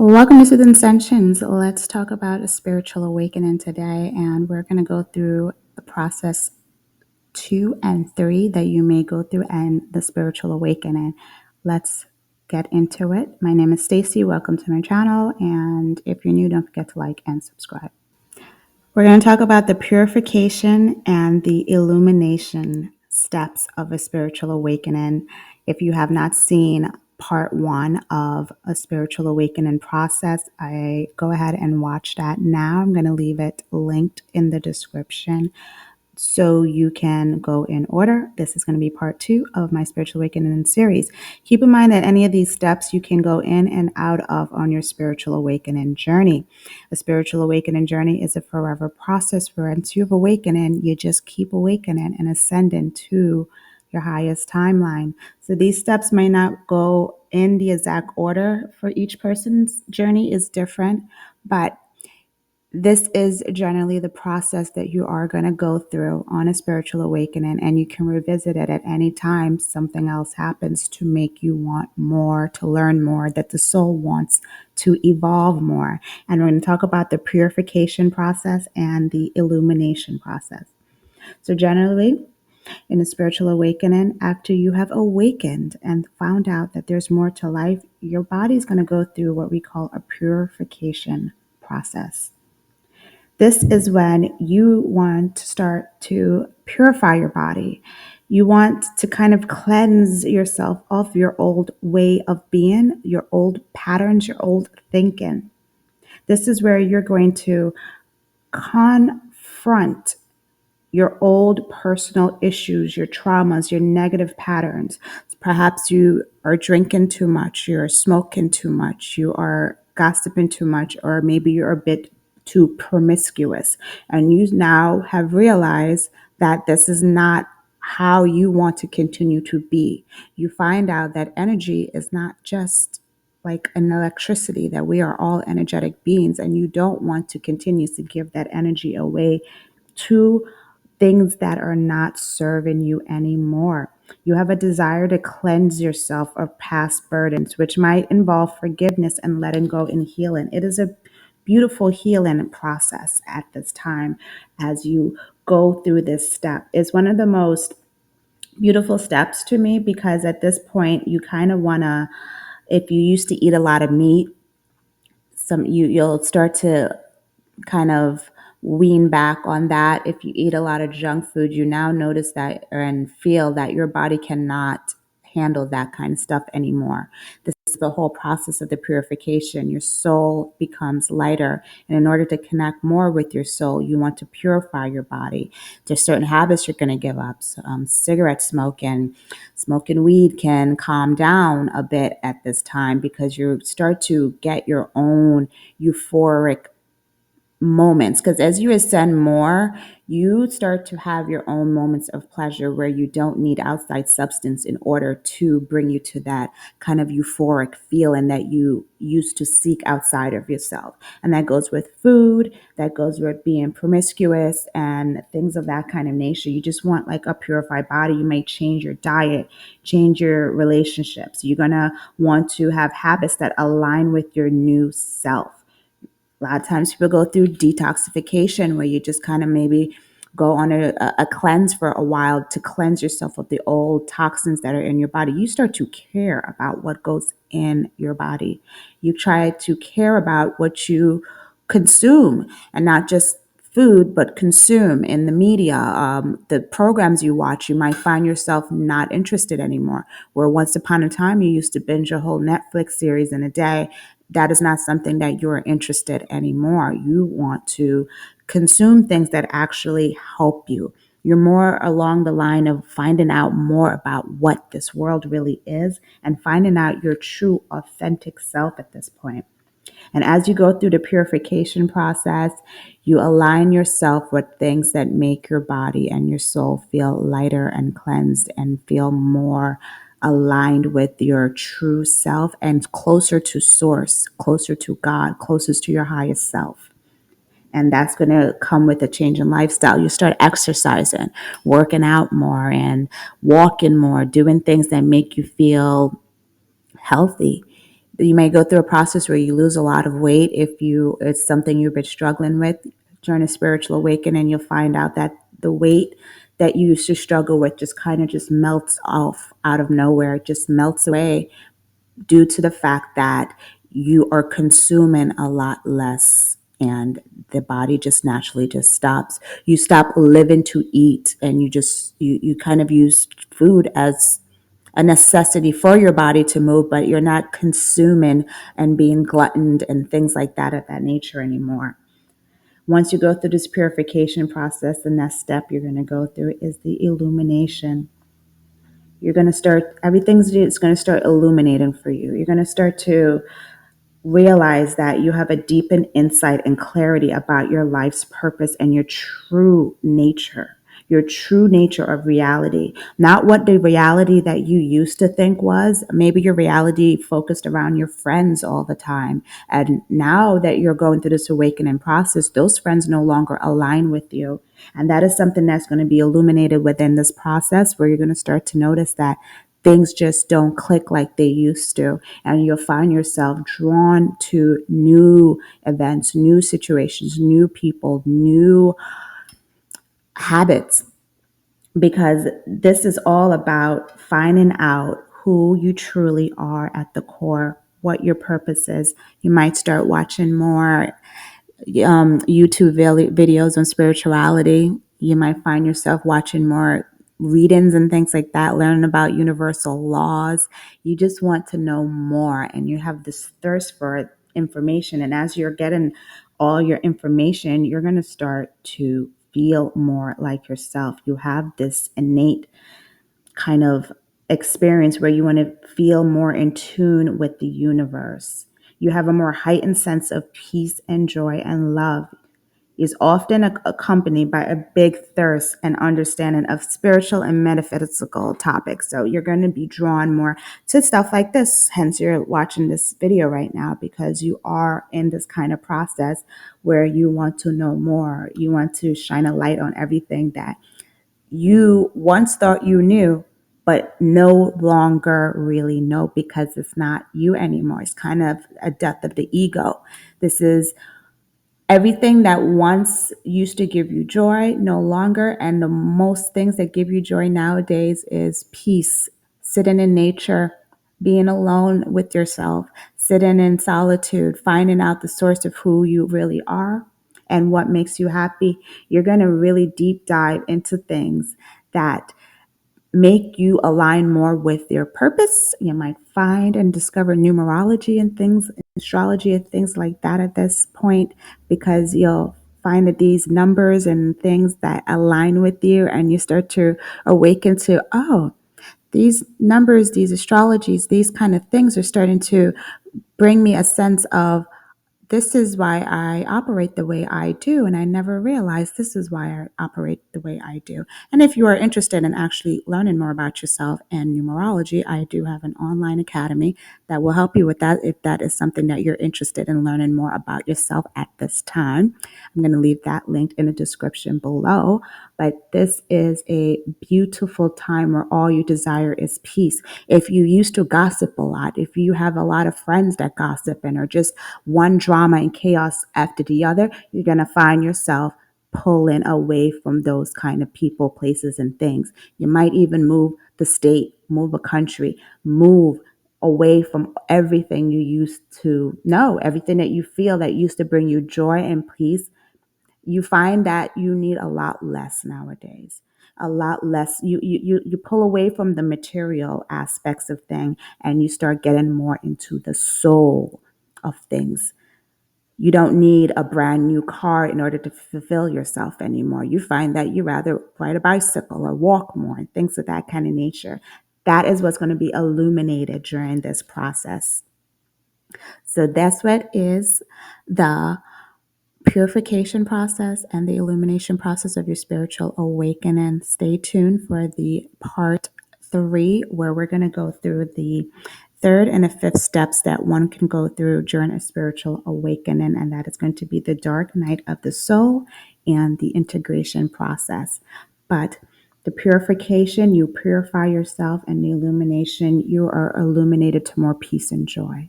Welcome to Soothing Sessions. Let's talk about a spiritual awakening today, and we're going to go through the process 2 and 3 that you may go through and the spiritual awakening. Let's get into it. My name is Stacy. Welcome to my channel, and if you're new, don't forget to like and subscribe. We're going to talk about the purification and the illumination steps of a spiritual awakening. If you have not seen part 1 of a spiritual awakening process, I go ahead and watch that now. I'm going to leave it linked in the description so you can go in order. This is going to be part 2 of my spiritual awakening series. Keep in mind that any of these steps you can go in and out of on your spiritual awakening journey. A spiritual awakening journey is a forever process where once you've awakened, you just keep awakening and ascending to your highest timeline. So these steps may not go in the exact order for each person's journey is different, but this is generally the process that you are going to go through on a spiritual awakening, and you can revisit it at any time something else happens to make you want more, to learn more, that the soul wants to evolve more. And we're going to talk about the purification process and the illumination process. So generally, in a spiritual awakening, after you have awakened and found out that there's more to life, your body's going to go through what we call a purification process. This is when you want to start to purify your body. You want to kind of cleanse yourself of your old way of being, your old patterns, your old thinking. This is where you're going to confront your old personal issues, your traumas, your negative patterns. Perhaps you are drinking too much, you're smoking too much, you are gossiping too much, or maybe you're a bit too promiscuous. And you now have realized that this is not how you want to continue to be. You find out that energy is not just like an electricity, that we are all energetic beings, and you don't want to continue to give that energy away to things that are not serving you anymore. You have a desire to cleanse yourself of past burdens, which might involve forgiveness and letting go and healing. It is a beautiful healing process at this time as you go through this step. It's one of the most beautiful steps to me because at this point you kind of want to, if you used to eat a lot of meat, you'll start to kind of wean back on that. If you eat a lot of junk food, you now notice that and feel that your body cannot handle that kind of stuff anymore. This is the whole process of the purification. Your soul becomes lighter. And in order to connect more with your soul, you want to purify your body. There's certain habits you're going to give up. Cigarette smoking weed can calm down a bit at this time because you start to get your own euphoric moments, because as you ascend more, you start to have your own moments of pleasure where you don't need outside substance in order to bring you to that kind of euphoric feeling that you used to seek outside of yourself. And that goes with food, that goes with being promiscuous and things of that kind of nature. You just want like a purified body. You may change your diet, change your relationships. You're going to want to have habits that align with your new self. A lot of times people go through detoxification where you just kind of maybe go on a cleanse for a while to cleanse yourself of the old toxins that are in your body. You start to care about what goes in your body. You try to care about what you consume, and not just food, but consume in the media, the programs you watch. You might find yourself not interested anymore. Where once upon a time you used to binge a whole Netflix series in a day, that is not something that you're interested anymore. You want to consume things that actually help you. You're more along the line of finding out more about what this world really is and finding out your true, authentic self at this point. And as you go through the purification process, you align yourself with things that make your body and your soul feel lighter and cleansed and feel more aligned with your true self and closer to source, closer to God, closest to your highest self. And that's going to come with a change in lifestyle. You start exercising, working out more, and walking more, doing things that make you feel healthy, You may go through a process where you lose a lot of weight if it's something you've been struggling with. During a spiritual awakening, you'll find out that the weight that you used to struggle with just kind of just melts off out of nowhere. It just melts away due to the fact that you are consuming a lot less, and the body just naturally just stops. You stop living to eat, and you kind of use food as a necessity for your body to move, but you're not consuming and being gluttoned and things like that of that nature anymore. Once you go through this purification process, the next step you're going to go through is the illumination. You're going to start, everything's just going to start illuminating for you. You're going to start to realize that you have a deepened insight and clarity about your life's purpose and your true nature of reality, not what the reality that you used to think was. Maybe your reality focused around your friends all the time. And now that you're going through this awakening process, those friends no longer align with you. And that is something that's going to be illuminated within this process, where you're going to start to notice that things just don't click like they used to. And you'll find yourself drawn to new events, new situations, new people, new habits, because this is all about finding out who you truly are at the core, what your purpose is. You might start watching more YouTube videos on spirituality. You might find yourself watching more readings and things like that, learning about universal laws. You just want to know more, and you have this thirst for information. And as you're getting all your information, you're going to start to feel more like yourself. You have this innate kind of experience where you want to feel more in tune with the universe. You have a more heightened sense of peace and joy, and love is often accompanied by a big thirst and understanding of spiritual and metaphysical topics. So you're going to be drawn more to stuff like this. Hence, you're watching this video right now, because you are in this kind of process where you want to know more. You want to shine a light on everything that you once thought you knew, but no longer really know, because it's not you anymore. It's kind of a death of the ego. This is everything that once used to give you joy, no longer. And the most things that give you joy nowadays is peace, sitting in nature, being alone with yourself, sitting in solitude, finding out the source of who you really are and what makes you happy. You're going to really deep dive into things that make you align more with your purpose. You might find and discover numerology and things, astrology and things like that at this point, because you'll find that these numbers and things that align with you, and you start to awaken to, oh, these numbers, these astrologies, these kind of things are starting to bring me a sense of, this is why I operate the way I do. And I never realized this is why I operate the way I do. And if you are interested in actually learning more about yourself and numerology, I do have an online academy that will help you with that, if that is something that you're interested in learning more about yourself at this time. I'm going to leave that linked in the description below. But this is a beautiful time where all you desire is peace. If you used to gossip a lot, if you have a lot of friends that gossip and are just one drama and chaos after the other, you're going to find yourself pulling away from those kind of people, places, and things. You might even move the state, move a country, move away from everything you used to know, everything that you feel that used to bring you joy and peace. You find that you need a lot less nowadays. A lot less. You pull away from the material aspects of things, and you start getting more into the soul of things. You don't need a brand new car in order to fulfill yourself anymore. You find that you rather ride a bicycle or walk more and things of that kind of nature. That is what's going to be illuminated during this process. So that's what is the purification process and the illumination process of your spiritual awakening. Stay tuned for the part 3, where we're going to go through the third and the fifth steps that one can go through during a spiritual awakening, and that is going to be the dark night of the soul and the integration process. But the purification, you purify yourself, and the illumination, you are illuminated to more peace and joy.